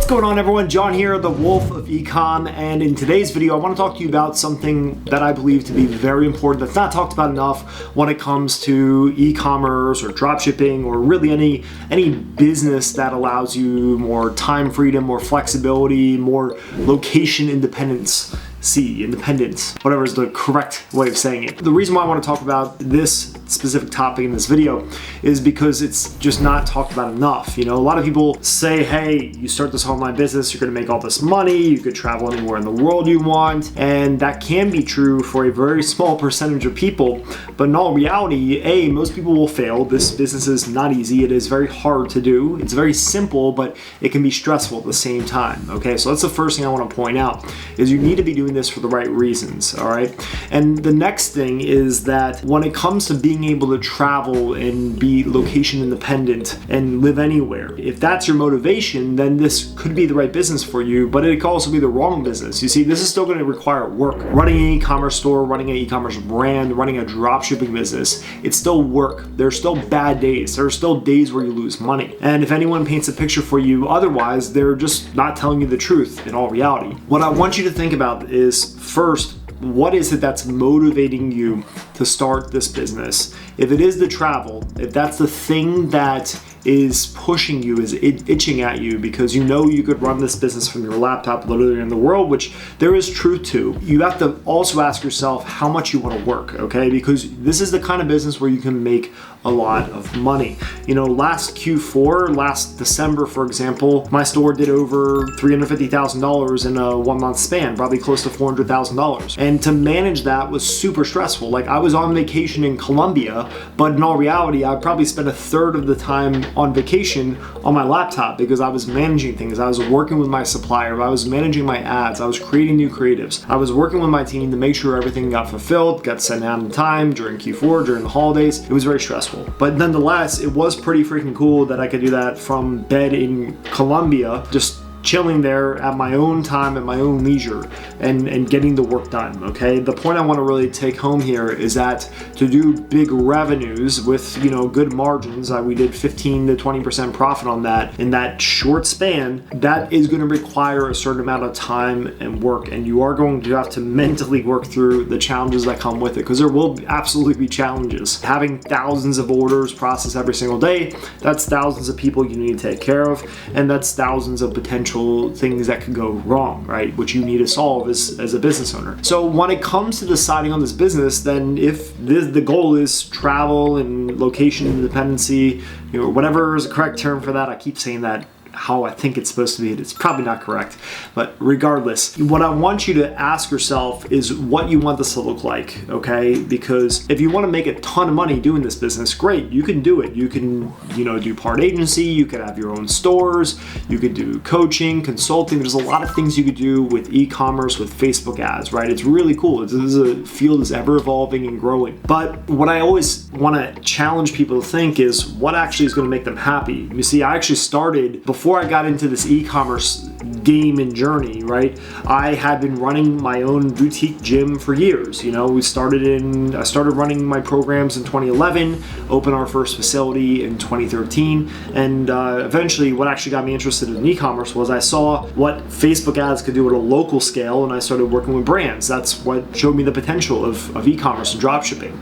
What's going on, everyone? John here, the Wolf of Ecom, and in today's video I want to talk to you about something that I believe to be very important that's not talked about enough when it comes to e-commerce or dropshipping or really any business that allows you more time freedom, more flexibility, more location independence. Independence, whatever is the correct way of saying it. The reason why I want to talk about this specific topic in this video is because it's just not talked about enough. You know, a lot of people say, hey, you start this online business, you're going to make all this money, you could travel anywhere in the world you want, and that can be true for a very small percentage of people, but in all reality, most people will fail. This business is not easy. It is very hard to do. It's very simple, but it can be stressful at the same time. Okay, so that's the first thing I want to point out, is you need to be doing this for the right reasons, all right? And the next thing is that when it comes to being able to travel and be location independent and live anywhere, if that's your motivation, then this could be the right business for you, but it could also be the wrong business. You see, this is still going to require work. Running an e-commerce store, running an e-commerce brand, running a dropshipping business, it's still work. There's still bad days. There are still days where you lose money. And if anyone paints a picture for you otherwise, they're just not telling you the truth in all reality. What I want you to think about is, first, what is it that's motivating you to start this business? If it is the travel, if that's the thing that is pushing you, is itching at you because you know you could run this business from your laptop literally in the world, which there is truth to, you have to also ask yourself how much you want to work, okay? Because this is the kind of business where you can make a lot of money. You know, last Q4, last December, for example, my store did over $350,000 in a 1 month span, probably close to $400,000. And to manage that was super stressful. Like, I was on vacation in Colombia, but in all reality, I probably spent a third of the time on vacation on my laptop because I was managing things. I was working with my supplier, I was managing my ads, I was creating new creatives. I was working with my team to make sure everything got fulfilled, got sent out in time during Q4, during the holidays. It was very stressful. But nonetheless, it was pretty freaking cool that I could do that from bed in Colombia, just chilling there at my own time, at my own leisure, and getting the work done, okay? The point I want to really take home here is that to do big revenues with, you know, good margins, we did 15 to 20% profit on that in that short span, that is going to require a certain amount of time and work, and you are going to have to mentally work through the challenges that come with it, because there will absolutely be challenges. Having thousands of orders processed every single day, that's thousands of people you need to take care of, and that's thousands of potential things that could go wrong, right? Which you need to solve as a business owner. So when it comes to deciding on this business, then if the goal is travel and location independency, you know, whatever is the correct term for that, I keep saying that how I think it's supposed to be. It's probably not correct, but regardless, what I want you to ask yourself is what you want this to look like, okay? Because if you want to make a ton of money doing this business, great, you can do it. You can, you know, do part agency, you could have your own stores, you could do coaching, consulting. There's a lot of things you could do with e-commerce, with Facebook ads, right? It's really cool. This is a field that's ever evolving and growing. But what I always want to challenge people to think is what actually is going to make them happy. You see, I actually started before I got into this e-commerce game and journey, right? I had been running my own boutique gym for years. You know, I started running my programs in 2011, opened our first facility in 2013, and eventually what actually got me interested in e-commerce was I saw what Facebook ads could do at a local scale, and I started working with brands. That's what showed me the potential of e-commerce and dropshipping.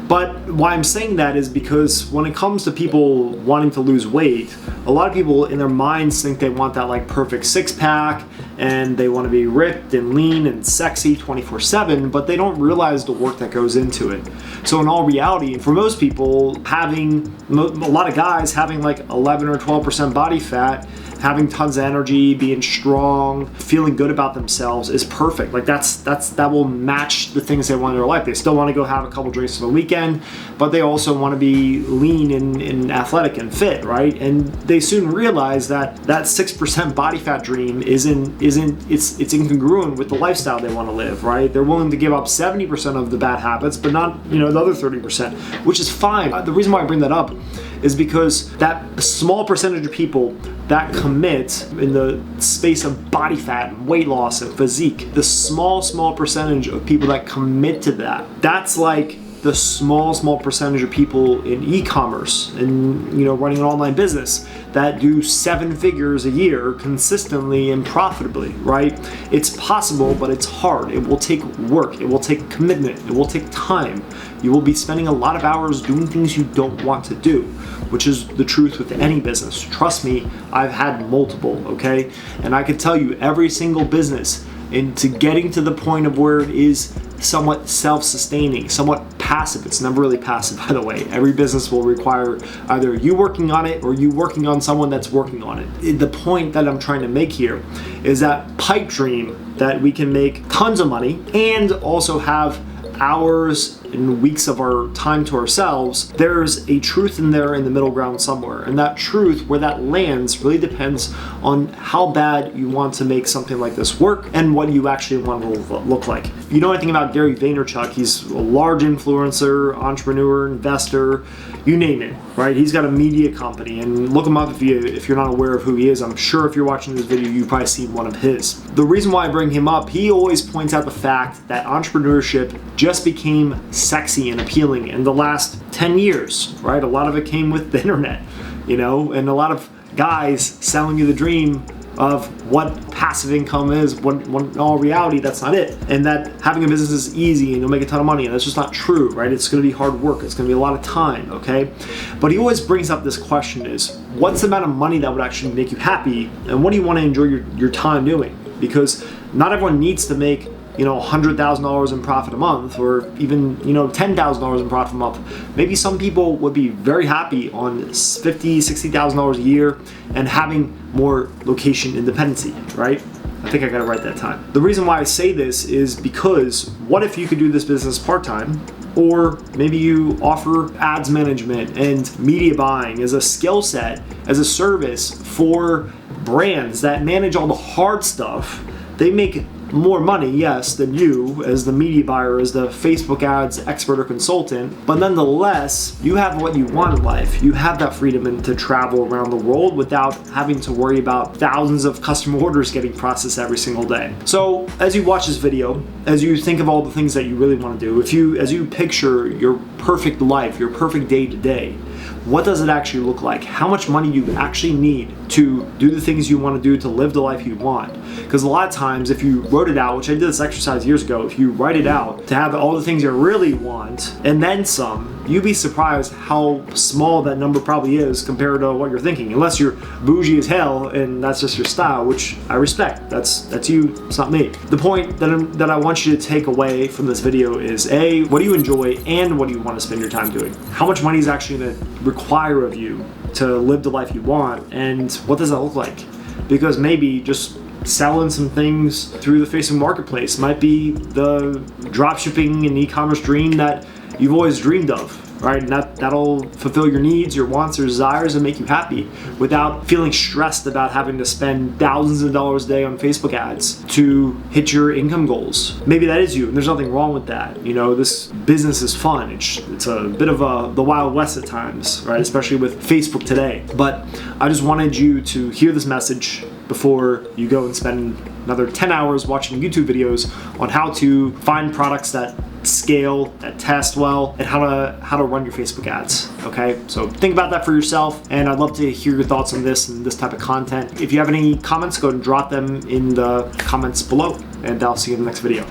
But why I'm saying that is because when it comes to people wanting to lose weight, a lot of people in their minds think they want that like perfect six-pack and they want to be ripped and lean and sexy 24/7, but they don't realize the work that goes into it. So in all reality, for most people, a lot of guys having like 11 or 12% body fat, having tons of energy, being strong, feeling good about themselves is perfect. Like that will match the things they want in their life. They still want to go have a couple drinks on the weekend, but they also want to be lean and athletic and fit, right? And they soon realize that 6% body fat dream it's incongruent with the lifestyle they want to live, right? They're willing to give up 70% of the bad habits, but not, you know, the other 30%, which is fine. The reason why I bring that up is because that small percentage of people that commit in the space of body fat and weight loss and physique, the small percentage of people that commit to that's like the small percentage of people in e-commerce and, you know, running an online business that do 7 figures a year consistently and profitably, right? It's possible, but it's hard. It will take work. It will take commitment. It will take time. You will be spending a lot of hours doing things you don't want to do, which is the truth with any business. Trust me, I've had multiple, okay? And I can tell you, every single business, into getting to the point of where it is somewhat self-sustaining, somewhat passive. It's never really passive, by the way. Every business will require either you working on it or you working on someone that's working on it. The point that I'm trying to make here is that pipe dream that we can make tons of money and also have hours and weeks of our time to ourselves. There's a truth in there in the middle ground somewhere, and that truth, where that lands, really depends on how bad you want to make something like this work and what you actually want to look like. If you know anything about Gary Vaynerchuk, he's a large influencer, entrepreneur, investor, you name it, right? He's got a media company, and look him up if you're not aware of who he is. I'm sure if you're watching this video, you've probably seen one of his. The reason why I bring him up, he always points out the fact that entrepreneurship just became sexy and appealing in the last 10 years, right? A lot of it came with the internet, you know, and a lot of guys selling you the dream of what passive income is, when in all reality, that's not it. And that having a business is easy and you'll make a ton of money, and that's just not true, right? It's gonna be hard work, it's gonna be a lot of time, okay? But he always brings up this question is, what's the amount of money that would actually make you happy, and what do you wanna enjoy your time doing? Because not everyone needs to make, you know, $100,000 in profit a month, or even, you know, $10,000 in profit a month. Maybe some people would be very happy on $50,000, $60,000 a year and having more location independency, right? I think I got it right that time. The reason why I say this is because what if you could do this business part-time, or maybe you offer ads management and media buying as a skill set, as a service for brands that manage all the hard stuff. They make more money, yes, than you as the media buyer, as the Facebook ads expert or consultant, but nonetheless, you have what you want in life. You have that freedom to travel around the world without having to worry about thousands of custom orders getting processed every single day. So as you watch this video, as you think of all the things that you really want to do, as you picture your perfect life, your perfect day to day, what does it actually look like? How much money do you actually need to do the things you want to do, to live the life you want? Because a lot of times, if you wrote it out, which I did this exercise years ago, if you write it out to have all the things you really want and then some, you'd be surprised how small that number probably is compared to what you're thinking. Unless you're bougie as hell and that's just your style, which I respect. That's you, it's not me. The point that I want you to take away from this video is A, what do you enjoy and what do you want to spend your time doing? How much money is actually going to require of you to live the life you want, and what does that look like? Because maybe just selling some things through the Facebook marketplace might be the dropshipping and e-commerce dream that you've always dreamed of, right? And that'll fulfill your needs, your wants, your desires, and make you happy without feeling stressed about having to spend thousands of dollars a day on Facebook ads to hit your income goals. Maybe that is you, and there's nothing wrong with that. You know, this business is fun. It's a bit of the Wild West at times, right? Especially with Facebook today. But I just wanted you to hear this message before you go and spend another 10 hours watching YouTube videos on how to find products that scale, that test well, and how to run your Facebook ads, okay? So think about that for yourself, and I'd love to hear your thoughts on this and this type of content. If you have any comments, go ahead and drop them in the comments below, and I'll see you in the next video.